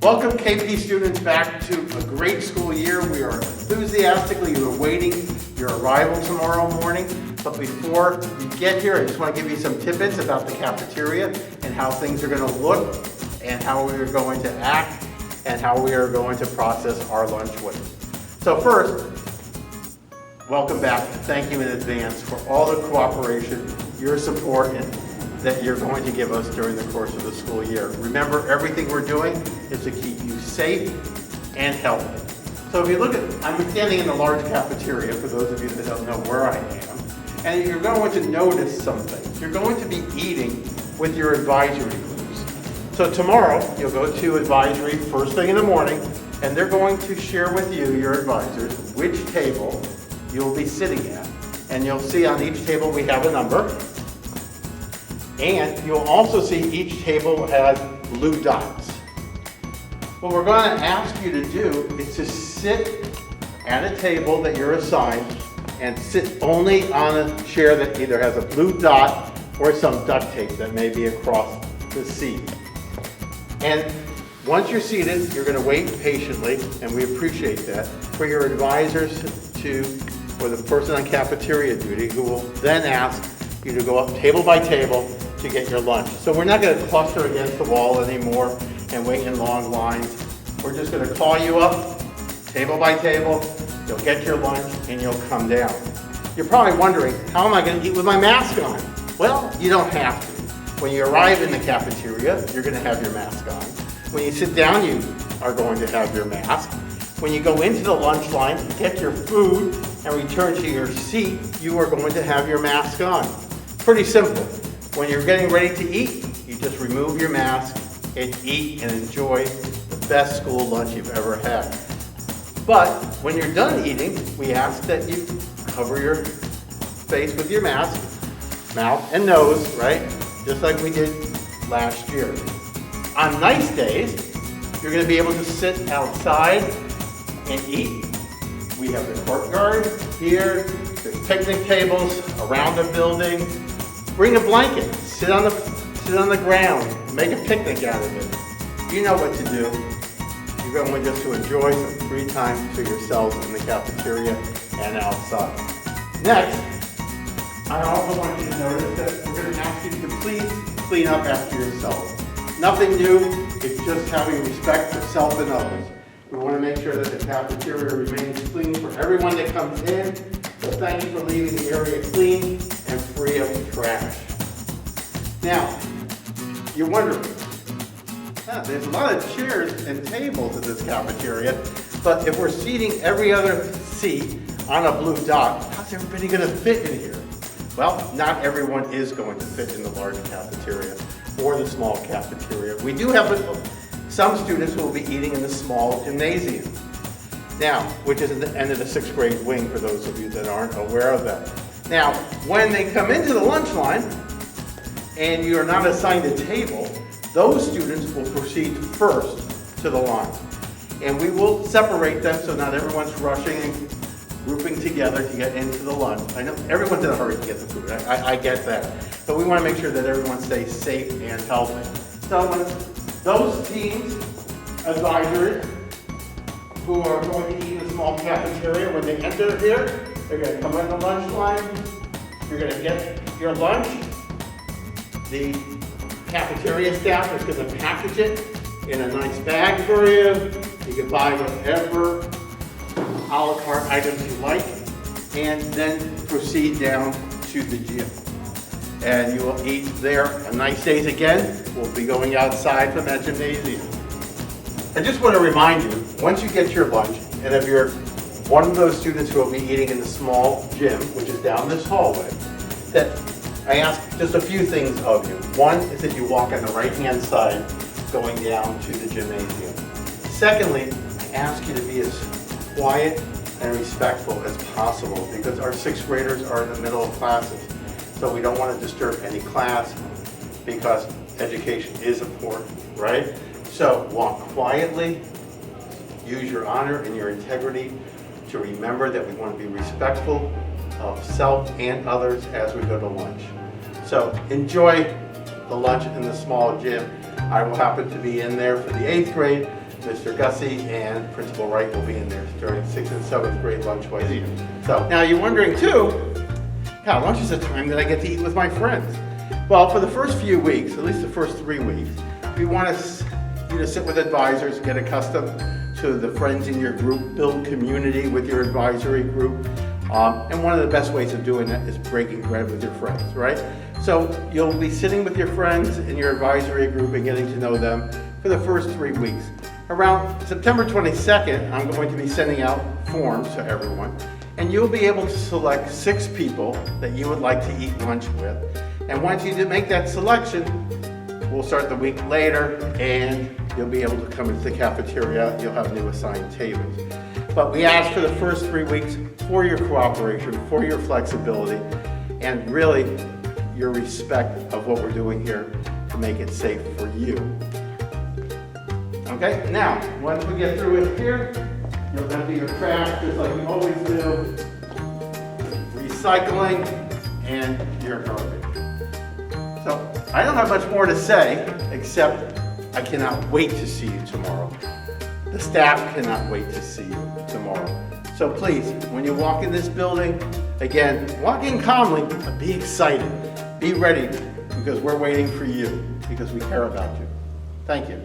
Welcome KP students back to a great school year. We are enthusiastically awaiting your arrival tomorrow morning. But before you get here, I just want to give you some tidbits about the cafeteria and how things are going to look and how we are going to act and how we are going to process our lunch with. So first, welcome back. Thank you in advance for all the cooperation, your support, and that you're going to give us during the course of the school year. Remember, everything we're doing is to keep you safe and healthy. So if you look at, I'm standing in the large cafeteria, for those of you that don't know where I am, and you're going to notice something. You're going to be eating with your advisory groups. So tomorrow, you'll go to advisory first thing in the morning, and they're going to share with you, your advisors, which table you'll be sitting at. And you'll see on each table we have a number. And you'll also see each table has blue dots. What we're going to ask you to do is to sit at a table that you're assigned and sit only on a chair that either has a blue dot or some duct tape that may be across the seat. And once you're seated, you're going to wait patiently, and we appreciate that, for your advisors or the person on cafeteria duty, who will then ask you to go up table by table to get your lunch. So we're not going to cluster against the wall anymore and wait in long lines. We're just going to call you up table by table, you'll get your lunch, and you'll come down. You're probably wondering, how am I going to eat with my mask on? Well, you don't have to. When you arrive in the cafeteria, you're going to have your mask on. When you sit down, you are going to have your mask. When you go into the lunch line, get your food, and return to your seat, you are going to have your mask on. Pretty simple. When you're getting ready to eat, you just remove your mask and eat and enjoy the best school lunch you've ever had. But when you're done eating, we ask that you cover your face with your mask, mouth and nose, right? Just like we did last year. On nice days, you're going to be able to sit outside and eat. We have the courtyard here, there's picnic tables around the building. Bring a blanket, sit on the ground, make a picnic out of it. You know what to do. You're going just to enjoy some free time for yourselves in the cafeteria and outside. Next, I also want you to notice that we're going to ask you to please clean up after yourselves. Nothing new, it's just having respect for self and others. We want to make sure that the cafeteria remains clean for everyone that comes in. So thank you for leaving the area clean and free of trash. Now, you're wondering, there's a lot of chairs and tables in this cafeteria, but if we're seating every other seat on a blue dot, how's everybody going to fit in here? Well, not everyone is going to fit in the large cafeteria or the small cafeteria. We do have some students who will be eating in the small gymnasium. Now, which is at the end of the 6th grade wing for those of you that aren't aware of that. Now, when they come into the lunch line and you're not assigned a table, those students will proceed first to the line. And we will separate them so not everyone's rushing and grouping together to get into the lunch. I know everyone's in a hurry to get the food, I get that. But we want to make sure that everyone stays safe and healthy. So when those teams, advisory, who are going to eat in the small cafeteria, when they enter here, they're going to come in the lunch line, you're going to get your lunch. The cafeteria staff is going to package it in a nice bag for you. You can buy whatever a la carte items you like, and then proceed down to the gym. And you will eat there. On nice days again, we'll be going outside from that gymnasium. I just want to remind you, once you get your lunch, and if you're one of those students who will be eating in the small gym, which is down this hallway, that I ask just a few things of you. One is that you walk on the right-hand side going down to the gymnasium. Secondly, I ask you to be as quiet and respectful as possible because our 6th graders are in the middle of classes. So we don't want to disturb any class because education is important, right? So walk quietly, use your honor and your integrity to remember that we want to be respectful of self and others as we go to lunch. So enjoy the lunch in the small gym. I will happen to be in there for the 8th grade, Mr. Gussie and Principal Wright will be in there during 6th and 7th grade lunch twice a year. So now you're wondering too, how lunch is the time that I get to eat with my friends. Well, for the first few weeks, at least the first 3 weeks, we want you to sit with advisors, get accustomed to the friends in your group, build community with your advisory group. And one of the best ways of doing that is breaking bread with your friends, right? So you'll be sitting with your friends in your advisory group and getting to know them for the first 3 weeks. Around September 22nd, I'm going to be sending out forms to everyone, and you'll be able to select 6 people that you would like to eat lunch with. And once you make that selection, we'll start the week later, and you'll be able to come into the cafeteria. You'll have new assigned tables. But we ask for the first 3 weeks for your cooperation, for your flexibility, and really your respect of what we're doing here to make it safe for you. Okay, now, once we get through it here, you'll empty your trash just like you always do. Recycling and your garbage. So, I don't have much more to say, except I cannot wait to see you tomorrow. The staff cannot wait to see you tomorrow. So please, when you walk in this building, again, walk in calmly, but be excited. Be ready, because we're waiting for you, because we care about you. Thank you.